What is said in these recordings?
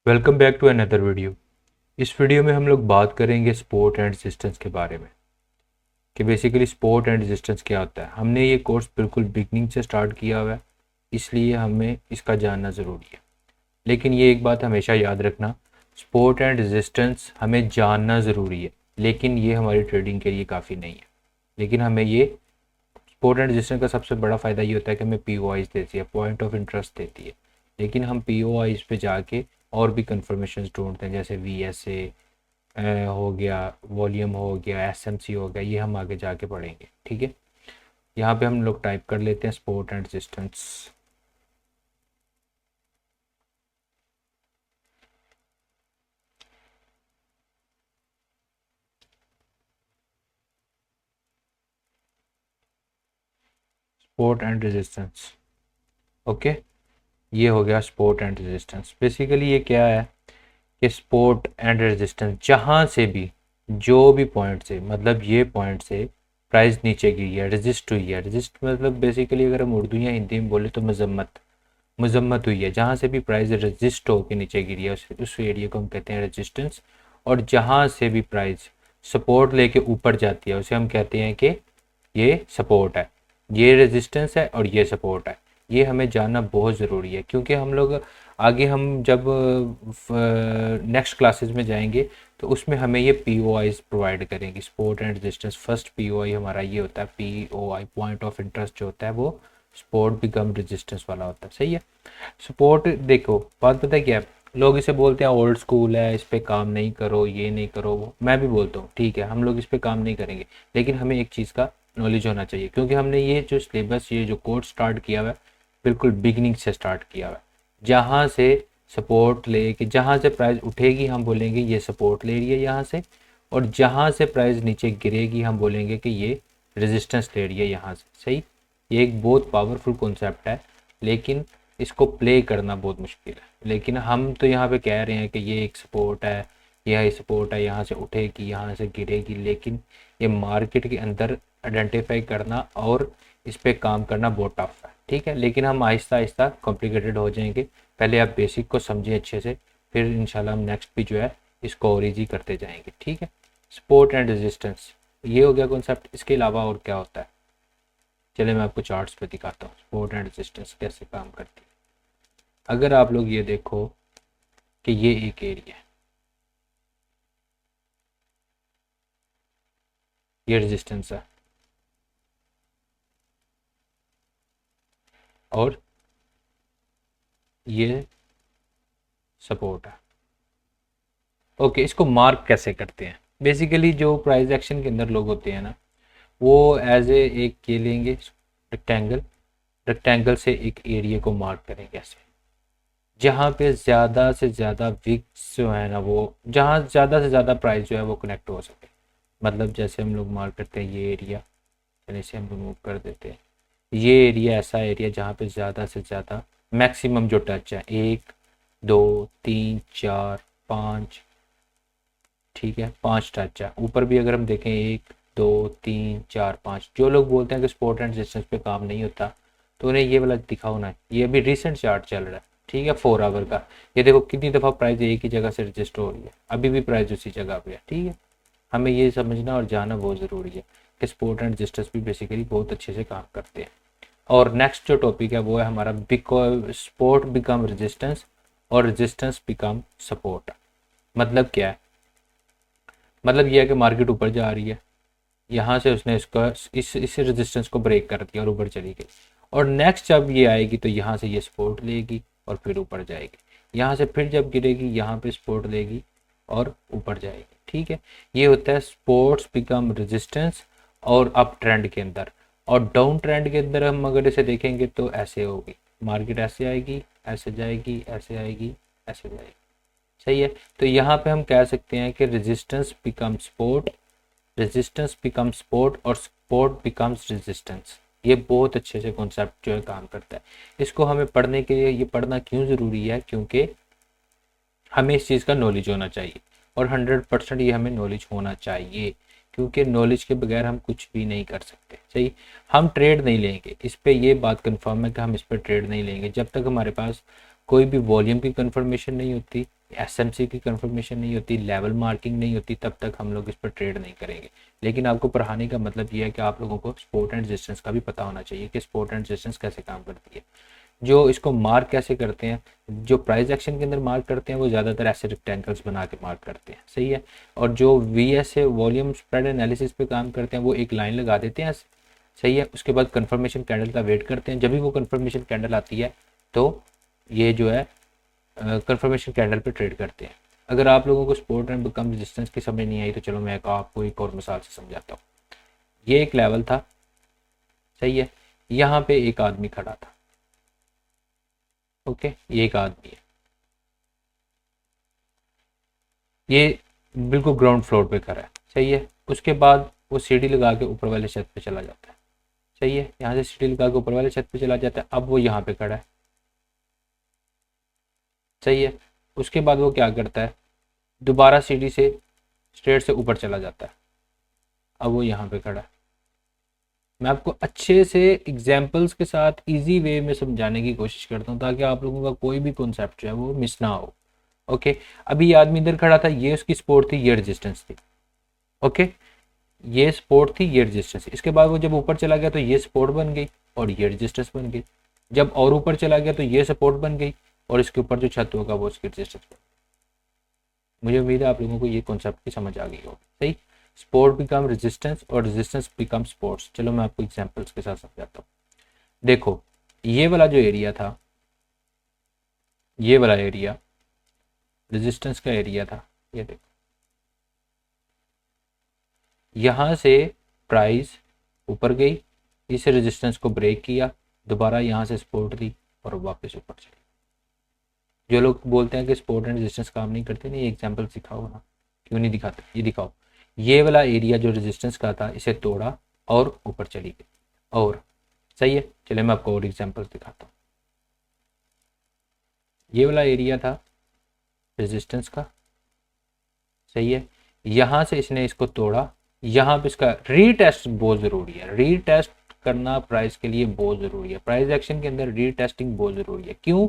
Welcome back to another video. इस video में हम लोग बात करेंगे सपोर्ट एंड रेजिस्टेंस के बारे में कि बेसिकली सपोर्ट एंड रेजिस्टेंस क्या होता है। हमने ये कोर्स बिल्कुल बिगनिंग से स्टार्ट किया हुआ है, इसलिए हमें इसका जानना ज़रूरी है। लेकिन ये एक बात हमेशा याद रखना, सपोर्ट एंड रेजिस्टेंस हमें जानना ज़रूरी है, लेकिन ये हमारी ट्रेडिंग के लिए काफ़ी नहीं है। लेकिन हमें ये सपोर्ट एंड रेजिस्टेंस का सबसे बड़ा फ़ायदा ये होता है कि हमें पी ओ आईज देती है, पॉइंट ऑफ इंटरेस्ट देती है। लेकिन हम पी ओ आईज पे जाके और भी कंफर्मेशन ढूंढते हैं, जैसे वी एस ए हो गया, वॉल्यूम हो गया, एस एम सी हो गया, ये हम आगे जाके पढ़ेंगे। ठीक है, यहाँ पे हम लोग टाइप कर लेते हैं support and resistance. Support and resistance, okay, ये हो गया सपोर्ट एंड रेजिस्टेंस। बेसिकली ये क्या है कि सपोर्ट एंड रेजिस्टेंस जहाँ से भी, जो भी पॉइंट से, मतलब ये पॉइंट से प्राइस नीचे गिरी है, रेजिस्ट हुई है। रेजिस्ट मतलब बेसिकली अगर हम उर्दू या हिंदी में बोले तो मजम्मत, मजम्मत हुई है। जहाँ से भी प्राइस रेजिस्ट होकर नीचे गिरी है उस एरिया को हम कहते हैं रेजिस्टेंस। और जहाँ से भी प्राइस सपोर्ट लेके ऊपर जाती है उसे हम कहते हैं कि ये सपोर्ट है, ये रेजिस्टेंस है और ये सपोर्ट है। ये हमें जानना बहुत ज़रूरी है, क्योंकि हम लोग आगे हम जब नेक्स्ट क्लासेस में जाएंगे तो उसमें हमें ये पी ओ आईज प्रोवाइड करेंगे, support and resistance. First P O I हमारा ये होता है, P O I point of interest जो होता है वो सपोर्ट बिकम रेजिस्टेंस वाला होता है। सही है। सपोर्ट देखो, बात पता है क्या है, लोग इसे बोलते हैं ओल्ड स्कूल है, इस पे काम नहीं करो, ये नहीं करो, वो मैं भी बोलता हूँ ठीक है, हम लोग इस पे काम नहीं करेंगे। लेकिन हमें एक चीज़ का नॉलेज होना चाहिए, क्योंकि हमने ये जो सिलेबस, ये जो कोर्स स्टार्ट किया हुआ है, बिल्कुल बिगनिंग से स्टार्ट किया हुआ है। जहाँ से सपोर्ट ले के, जहाँ से प्राइस उठेगी हम बोलेंगे ये सपोर्ट ले रही है यहाँ से, और जहाँ से प्राइस नीचे गिरेगी हम बोलेंगे कि ये रेजिस्टेंस ले रही है यहाँ से। सही। ये एक बहुत पावरफुल कॉन्सेप्ट है, लेकिन इसको प्ले करना बहुत मुश्किल है। लेकिन हम तो यहाँ पे कह रहे हैं कि ये एक सपोर्ट है, यह सपोर्ट है, यहाँ से उठेगी, यहाँ से गिरेगी। लेकिन ये मार्केट के अंदर आइडेंटिफाई करना और इस पर काम करना बहुत टफ है। ठीक है, लेकिन हम आहिस्ता आहिस्ता कॉम्प्लिकेटेड हो जाएंगे। पहले आप बेसिक को समझें अच्छे से, फिर इंशाल्लाह हम नेक्स्ट भी जो है इसको और ईजी करते जाएंगे। ठीक है, सपोर्ट एंड रेजिस्टेंस ये हो गया कॉन्सेप्ट। इसके अलावा और क्या होता है, चले मैं आपको चार्ट्स पे दिखाता हूँ सपोर्ट एंड रेजिस्टेंस कैसे काम करती है। अगर आप लोग ये देखो कि ये एक एरिया है, ये रेजिस्टेंस है और ये सपोर्ट है। ओके, इसको मार्क कैसे करते हैं? बेसिकली जो प्राइस एक्शन के अंदर लोग होते हैं ना, वो एज ए एक ये लेंगे रेक्टेंगल, रेक्टेंगल से एक एरिया को मार्क करेंगे ऐसे, जहाँ पे ज़्यादा से ज़्यादा विक्स जो है ना, वो जहाँ ज़्यादा से ज़्यादा प्राइस जो है वो कनेक्ट हो सके। मतलब जैसे हम लोग मार्क करते हैं ये एरिया, चलिए इसे हम रिमूव कर देते हैं। ये एरिया ऐसा एरिया जहाँ पे ज़्यादा से ज़्यादा मैक्सिमम जो टच है, 1 2 3 4 5, ठीक है, 5 टच है। ऊपर भी अगर हम देखें 1 2 3 4 5, जो लोग बोलते हैं कि सपोर्ट एंड रेजिस्टेंस पे काम नहीं होता, तो उन्हें ये वाला दिखाओ ना। ये अभी रिसेंट चार्ट चल रहा है, ठीक है, 4 आवर का। ये देखो कितनी दफ़ा प्राइस एक ही जगह से रजिस्टर हो रही है, अभी भी प्राइस उसी जगह पे है। ठीक है, हमें ये समझना और जानना बहुत ज़रूरी है कि सपोर्ट एंड रेजिस्टेंस भी बेसिकली बहुत अच्छे से काम करते हैं। और नेक्स्ट जो टॉपिक है वो है हमारा सपोर्ट बिकम रेजिस्टेंस और रेजिस्टेंस बिकम सपोर्ट। मतलब क्या है? मतलब ये है कि मार्केट ऊपर जा रही है, यहाँ से उसने इसका इस रेजिस्टेंस को ब्रेक कर दिया और ऊपर चली गई। और नेक्स्ट जब ये आएगी तो यहाँ से ये सपोर्ट लेगी और फिर ऊपर जाएगी। यहाँ से फिर जब गिरेगी यहाँ पे सपोर्ट लेगी और ऊपर जाएगी। ठीक है, ये होता है सपोर्ट्स बिकम रेजिस्टेंस और अप ट्रेंड के अंदर। और डाउन ट्रेंड के अंदर हम अगर इसे देखेंगे तो ऐसे होगी, मार्केट ऐसे आएगी, ऐसे जाएगी, ऐसे आएगी, ऐसे जाएगी। सही है। तो यहाँ पे हम कह सकते हैं कि resistance become support, resistance become support और सपोर्ट बिकम्स रेजिस्टेंस। ये बहुत अच्छे से कॉन्सेप्ट जो है काम करता है। इसको हमें पढ़ने के लिए, ये पढ़ना क्यों ज़रूरी है, क्योंकि हमें इस चीज़ का नॉलेज होना चाहिए और 100% ये हमें नॉलेज होना चाहिए, क्योंकि नॉलेज के बगैर हम कुछ भी नहीं कर सकते। सही। हम ट्रेड नहीं लेंगे, इस पे ये बात कंफर्म है कि हम इस पर ट्रेड नहीं लेंगे जब तक हमारे पास कोई भी वॉल्यूम की कंफर्मेशन नहीं होती, एसएमसी की कंफर्मेशन नहीं होती, लेवल मार्किंग नहीं होती, तब तक हम लोग इस पर ट्रेड नहीं करेंगे। लेकिन आपको पढ़ाने का मतलब ये है कि आप लोगों को सपोर्ट एंड रेजिस्टेंस का भी पता होना चाहिए कि सपोर्ट एंड रेजिस्टेंस कैसे काम करती है। जो इसको मार्क कैसे करते हैं, जो प्राइस एक्शन के अंदर मार्क करते हैं वो ज़्यादातर ऐसे रेक्टेंगल्स बना के मार्क करते हैं, सही है। और जो वीएस है, वॉल्यूम स्प्रेड एनालिसिस पे काम करते हैं, वो एक लाइन लगा देते हैं, सही है। उसके बाद कंफर्मेशन कैंडल का वेट करते हैं, जब भी वो कंफर्मेशन कैंडल आती है तो ये जो है कंफर्मेशन कैंडल पे ट्रेड करते हैं। अगर आप लोगों को सपोर्ट एंड कम रेजिस्टेंस की समझ नहीं आई तो चलो मैं आपको एक और मिसाल से समझाता हूँ। ये एक लेवल था, सही है, यहाँ पे एक आदमी खड़ा था, ओके, ये एक आदमी है, ये बिल्कुल ग्राउंड फ्लोर पे खड़ा है, सही है। उसके बाद वो सीढ़ी लगा के ऊपर वाले छत पे चला जाता है, सही है, यहाँ से सीढ़ी लगा के ऊपर वाले छत पे चला जाता है। अब वो यहाँ पे खड़ा है, सही है। उसके बाद वो क्या करता है, दोबारा सीढ़ी से स्ट्रेट से ऊपर चला जाता है, अब वो यहाँ पे खड़ा है। मैं आपको अच्छे से एग्जाम्पल्स के साथ इजी वे में समझाने की कोशिश करता हूँ ताकि आप लोगों का कोई भी कॉन्सेप्ट जो है वो मिस ना हो। ओके, अभी ये आदमी इधर खड़ा था, ये उसकी सपोर्ट थी, ये रेजिस्टेंस थी, ओके, ये सपोर्ट थी, ये रेजिस्टेंस। इसके बाद वो जब ऊपर चला गया तो ये सपोर्ट बन गई और ये रेजिस्टेंस बन गई। जब और ऊपर चला गया तो ये सपोर्ट बन गई और इसके ऊपर जो छत होगा वो उसकी रेजिस्टेंस बन गई। मुझे उम्मीद है आप लोगों को ये कॉन्सेप्ट की समझ आ गई होगी, सही। सपोर्ट बिकम रेजिस्टेंस और रेजिस्टेंस बिकम सपोर्ट्स। चलो मैं आपको एग्जांपल्स के साथ समझाता हूँ। देखो, ये वाला जो एरिया था, ये वाला एरिया रेजिस्टेंस का एरिया था, ये देखो, यहाँ से प्राइस ऊपर गई, इस रेजिस्टेंस को ब्रेक किया, दोबारा यहाँ से सपोर्ट दी और वापस ऊपर चली। जो लोग बोलते हैं कि सपोर्ट एंड रेजिस्टेंस काम नहीं करते, नहीं, एग्जांपल दिखाओ ना, क्यों नहीं दिखाते, ये दिखाओ। ये वाला एरिया जो रेजिस्टेंस का था इसे तोड़ा और ऊपर चली गई, और सही है। चलिए मैं आपको और एग्जांपल दिखाता हूँ। ये वाला एरिया था रेजिस्टेंस का, सही है, यहाँ से इसने इसको तोड़ा, यहाँ पे इसका रीटेस्ट बहुत ज़रूरी है, रीटेस्ट करना प्राइस के लिए बहुत ज़रूरी है। प्राइस एक्शन के अंदर रीटेस्टिंग बहुत ज़रूरी है। क्यों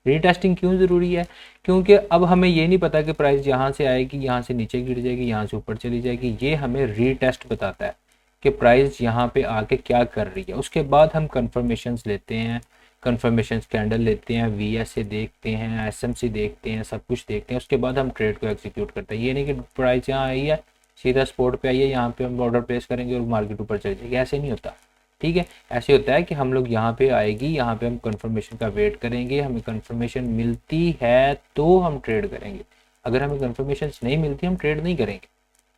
रीटेस्टिंग क्यों ज़रूरी है? क्योंकि अब हमें ये नहीं पता कि प्राइस यहाँ से आएगी, यहाँ से नीचे गिर जाएगी, यहाँ से ऊपर चली जाएगी। ये हमें रीटेस्ट बताता है कि प्राइस यहाँ पे आके क्या कर रही है। उसके बाद हम कंफर्मेशंस लेते हैं, कंफर्मेशन कैंडल लेते हैं, वीएसए देखते हैं, एसएमसी देखते हैं, सब कुछ देखते हैं। उसके बाद हम ट्रेड को एग्जीक्यूट करते हैं। ये नहीं कि प्राइस यहाँ आई है, सीधा स्पॉट पे आई है, यहाँ पे हम ऑर्डर प्लेस करेंगे और मार्केट ऊपर चली जाएगी, ऐसे नहीं होता, ठीक है। ऐसे होता है कि हम लोग यहाँ पे आएगी, यहाँ पे हम कंफर्मेशन का वेट करेंगे, हमें कंफर्मेशन मिलती है तो हम ट्रेड करेंगे, अगर हमें कंफर्मेशन नहीं मिलती हम ट्रेड नहीं करेंगे।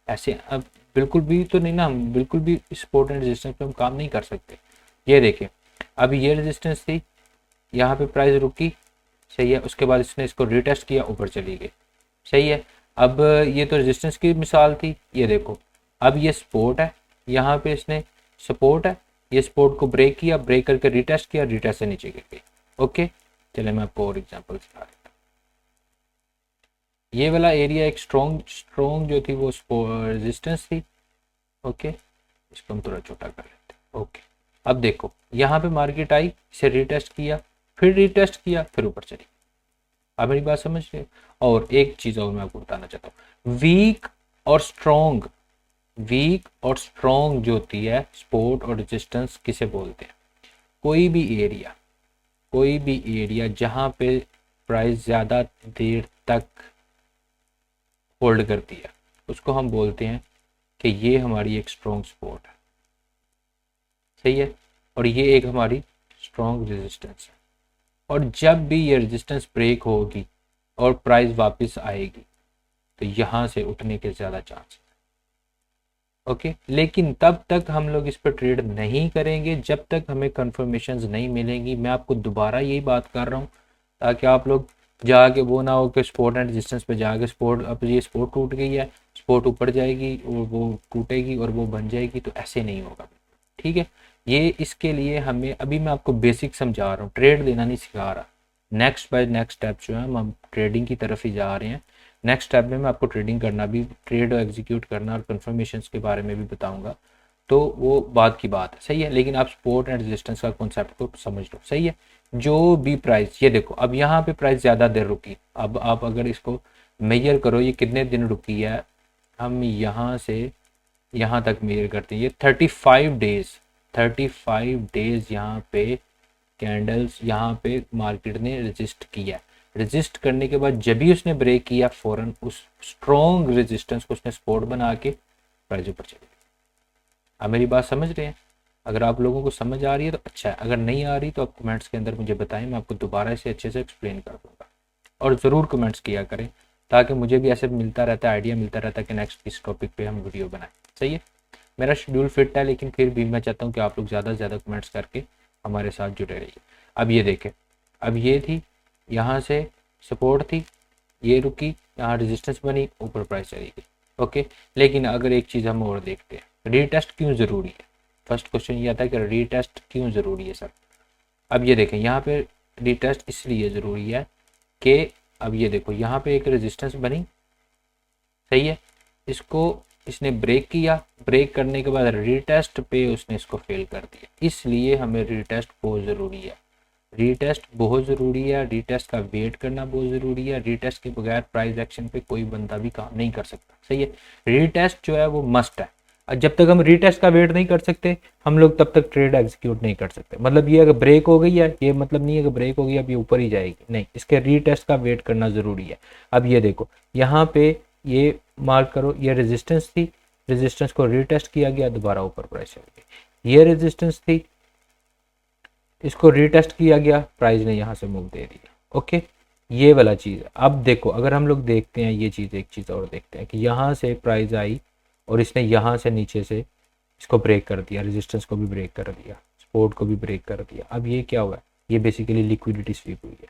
ऐसे अब बिल्कुल भी तो नहीं ना, हम बिल्कुल भी सपोर्ट एंड रेजिस्टेंस पे हम काम नहीं कर सकते। ये देखें, अभी ये रेजिस्टेंस थी, यहाँ पे प्राइस रुकी, सही है, उसके बाद इसने इसको रिटेस्ट किया, ऊपर चली गई, सही है। अब ये तो रेजिस्टेंस की मिसाल थी, ये देखो, अब ये सपोर्ट है, यहाँ पे इसने सपोर्ट है, ये सपोर्ट को ब्रेक किया, ब्रेक करके रिटेस्ट किया, रिटेस्ट से नीचे गिर गई। ओके, चलिए मैं आपको और एग्जांपल दिखा देता हूँ। ये वाला एरिया एक स्ट्रॉन्ग जो थी वो रेजिस्टेंस थी, ओके, इसको हम थोड़ा छोटा कर लेते हैं। ओके, अब देखो, यहाँ पे मार्केट आई, इसे रिटेस्ट किया, फिर रिटेस्ट किया, फिर ऊपर चली। आप मेरी बात समझ रहे हो? और एक चीज़ और मैं आपको बताना चाहता हूँ, वीक और स्ट्रॉन्ग जो होती है, सपोर्ट और रेजिस्टेंस किसे बोलते हैं? कोई भी एरिया जहाँ पे प्राइस ज़्यादा देर तक होल्ड करती है उसको हम बोलते हैं कि ये हमारी एक स्ट्रॉन्ग सपोर्ट है, सही है, और ये एक हमारी स्ट्रॉन्ग रेजिस्टेंस है। और जब भी ये रेजिस्टेंस ब्रेक होगी और प्राइस वापस आएगी तो यहाँ से उठने के ज़्यादा चांस है, ओके। लेकिन तब तक हम लोग इस पर ट्रेड नहीं करेंगे जब तक हमें कंफर्मेशंस नहीं मिलेंगी। मैं आपको दोबारा यही बात कर रहा हूँ ताकि आप लोग जाके वो ना हो कि सपोर्ट एंड रेजिस्टेंस पे जाके सपोर्ट, अब ये सपोर्ट टूट गई है, सपोर्ट ऊपर जाएगी और वो टूटेगी और वो बन जाएगी, तो ऐसे नहीं होगा, ठीक है। ये इसके लिए हमें, अभी मैं आपको बेसिक समझा रहा हूँ, ट्रेड देना नहीं सिखा रहा। नेक्स्ट बाय नेक्स्ट स्टेप जो है हम ट्रेडिंग की तरफ ही जा रहे हैं। नेक्स्ट स्टेप में मैं आपको ट्रेडिंग करना भी, ट्रेड एग्जीक्यूट करना और कंफर्मेशंस के बारे में भी बताऊंगा। तो वो बात की बात है, सही है। लेकिन आप सपोर्ट एंड रेजिस्टेंस का कॉन्सेप्ट को समझ लो, सही है। जो भी प्राइस, ये देखो अब यहाँ पे प्राइस ज़्यादा देर रुकी, अब आप अगर इसको मेजर करो ये कितने दिन रुकी है, हम यहाँ से यहाँ तक मेजर करते हैं, ये 35 डेज यहाँ पे कैंडल्स यहाँ पे मार्केट ने रजिस्ट किया। रजिस्ट करने के बाद जब भी उसने ब्रेक किया फौरन उस स्ट्रॉन्ग रेजिस्टेंस को उसने सपोर्ट बना के प्राइस ऊपर चली गई। आप मेरी बात समझ रहे हैं? अगर आप लोगों को समझ आ रही है तो अच्छा है, अगर नहीं आ रही तो आप कमेंट्स के अंदर मुझे बताएं, मैं आपको दोबारा इसे अच्छे से एक्सप्लेन कर दूंगा। और ज़रूर कमेंट्स किया करें ताकि मुझे भी ऐसे मिलता रहता है, आइडिया मिलता रहता है कि नेक्स्ट किस टॉपिक पे हम वीडियो बनाएं, सही है। मेरा शेड्यूल फिट है लेकिन फिर भी मैं चाहता हूँ कि आप लोग ज़्यादा से ज़्यादा कमेंट्स करके हमारे साथ जुड़े रहिए। अब ये देखें, अब ये थी, यहाँ से सपोर्ट थी, ये रुकी, यहाँ रेजिस्टेंस बनी, ऊपर प्राइस चली गई, ओके। लेकिन अगर एक चीज़ हम और देखते हैं, रीटेस्ट क्यों ज़रूरी है? फर्स्ट क्वेश्चन ये आता है कि रीटेस्ट क्यों ज़रूरी है सर। अब ये देखें, यहाँ पे रीटेस्ट इसलिए ज़रूरी है कि अब ये देखो यहाँ पे एक रेजिस्टेंस बनी, सही है, इसको इसने ब्रेक किया, ब्रेक करने के बाद रीटेस्ट पे उसने इसको फेल कर दिया, इसलिए हमें रीटेस्ट बहुत ज़रूरी है। रीटेस्ट बहुत ज़रूरी है, रीटेस्ट का वेट करना बहुत ज़रूरी है। रीटेस्ट के बगैर प्राइस एक्शन पे कोई बंदा भी काम नहीं कर सकता, सही है। रीटेस्ट जो है वो मस्ट है, और जब तक हम रीटेस्ट का वेट नहीं कर सकते हम लोग तब तक ट्रेड एग्जीक्यूट नहीं कर सकते। मतलब ये अगर ब्रेक हो गई है, ये मतलब नहीं है कि ब्रेक हो गई अब ये ऊपर ही जाएगी, नहीं, इसके रीटेस्ट का वेट करना ज़रूरी है। अब ये देखो यहाँ पे ये मार्क करो, ये रेजिस्टेंस थी, रेजिस्टेंस को रीटेस्ट किया गया, दोबारा ऊपर प्राइस चली गई। ये रेजिस्टेंस थी, इसको रीटेस्ट किया गया, प्राइस ने यहाँ से मूव दे दिया, ओके। ये वाला चीज़ है। अब देखो अगर हम लोग देखते हैं ये चीज़, एक चीज़ और देखते हैं कि यहाँ से प्राइस आई और इसने यहाँ से नीचे से इसको ब्रेक कर दिया, रेजिस्टेंस को भी ब्रेक कर दिया, सपोर्ट को भी ब्रेक कर दिया। अब ये क्या हुआ है? ये बेसिकली लिक्विडिटी स्वीप हुई है,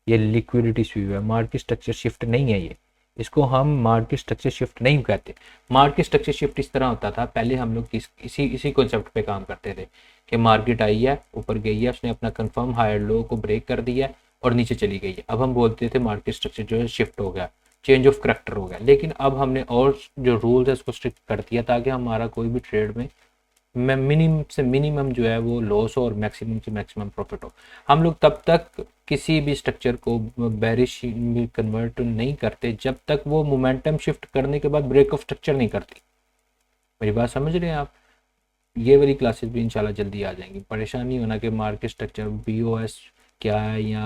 ये लिक्विडिटी स्वीप है, मार्केट स्ट्रक्चर शिफ्ट नहीं है ये, इसको हम मार्केट स्ट्रक्चर शिफ्ट नहीं कहते। मार्केट स्ट्रक्चर शिफ्ट इस तरह होता था, पहले हम लोग इसी कॉन्सेप्ट पे काम करते थे कि मार्केट आई है, ऊपर गई है, उसने अपना कंफर्म हायर लो को ब्रेक कर दिया और नीचे चली गई है। अब हम बोलते थे मार्केट स्ट्रक्चर जो है शिफ्ट हो गया, चेंज ऑफ करेक्टर हो गया। लेकिन अब हमने और जो रूल्स है उसको स्ट्रिक्ट कर दिया ताकि हमारा कोई भी ट्रेड में मिनिमम से मिनिमम जो है वो लॉस हो और मैक्सिमम से मैक्सिमम प्रॉफिट हो। हम लोग तब तक किसी भी स्ट्रक्चर को बेरिश में कन्वर्ट नहीं करते जब तक वो मोमेंटम शिफ्ट करने के बाद ब्रेक ऑफ स्ट्रक्चर नहीं करती। मेरी बात समझ रहे हैं आप? ये वाली क्लासेस भी इंशाल्लाह जल्दी आ जाएंगी। परेशान नहीं होना कि मार्केट स्ट्रक्चर बीओएस क्या है या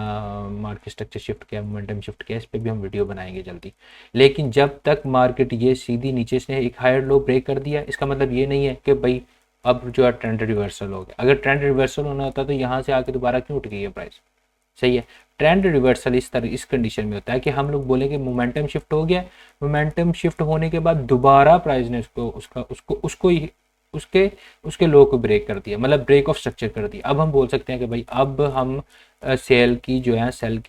मार्केट स्ट्रक्चर शिफ्ट क्या है, मोमेंटम शिफ्ट क्या है, इस पर भी हम वीडियो बनाएंगे जल्दी। लेकिन जब तक मार्केट ये सीधी नीचे से एक हायर लो ब्रेक कर दिया, इसका मतलब ये नहीं है कि भाई अब जो है ट्रेंड रिवर्सल हो गया। अगर ट्रेंड रिवर्सल होना होता तो यहाँ से आके दोबारा क्यों उठ गई है प्राइस, सही है। ट्रेंड रिवर्सल इस तरह इस कंडीशन में होता है कि हम लोग बोलेंगे मोमेंटम शिफ्ट हो गया, मोमेंटम शिफ्ट होने के बाद दोबारा प्राइस ने उसको ही उसके लो को ब्रेक कर दिया, मतलब ब्रेक ऑफ स्ट्रक्चर कर दिया। अब हम बोल सकते हैं कि भाई अब हम सेल की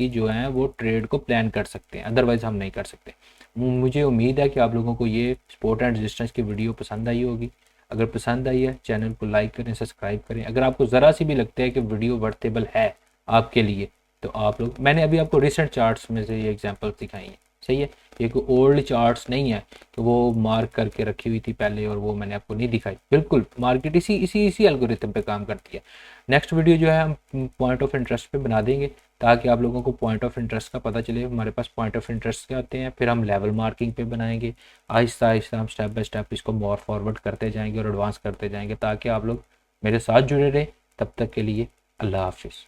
जो है वो ट्रेड को प्लान कर सकते हैं, अदरवाइज हम नहीं कर सकते। मुझे उम्मीद है कि आप लोगों को ये सपोर्ट एंड रेजिस्टेंस की वीडियो पसंद आई होगी। अगर पसंद आई है चैनल को लाइक करें, सब्सक्राइब करें। अगर आपको ज़रा सी भी लगता है कि वीडियो वर्थेबल है आपके लिए तो आप लोग, मैंने अभी आपको रिसेंट चार्ट्स में से ये एग्जांपल दिखाई है, सही है। ये कोई ओल्ड चार्ट्स नहीं है कि वो मार्क करके रखी हुई थी पहले और वो मैंने आपको नहीं दिखाई। बिल्कुल मार्केट इसी एल्गोरिथम पे काम करती है। नेक्स्ट वीडियो जो है हम पॉइंट ऑफ इंटरेस्ट पे बना देंगे ताकि आप लोगों को पॉइंट ऑफ इंटरेस्ट का पता चले। हमारे पास पॉइंट ऑफ इंटरेस्ट क्या आते हैं, फिर हम लेवल मार्किंग पे बनाएंगे। आहिस्ता आहिस्ता हम स्टेप बाय स्टेप इसको मोर फॉरवर्ड करते जाएंगे और एडवांस करते जाएंगे ताकि आप लोग मेरे साथ जुड़े रहें। तब तक के लिए अल्लाह हाफिज़।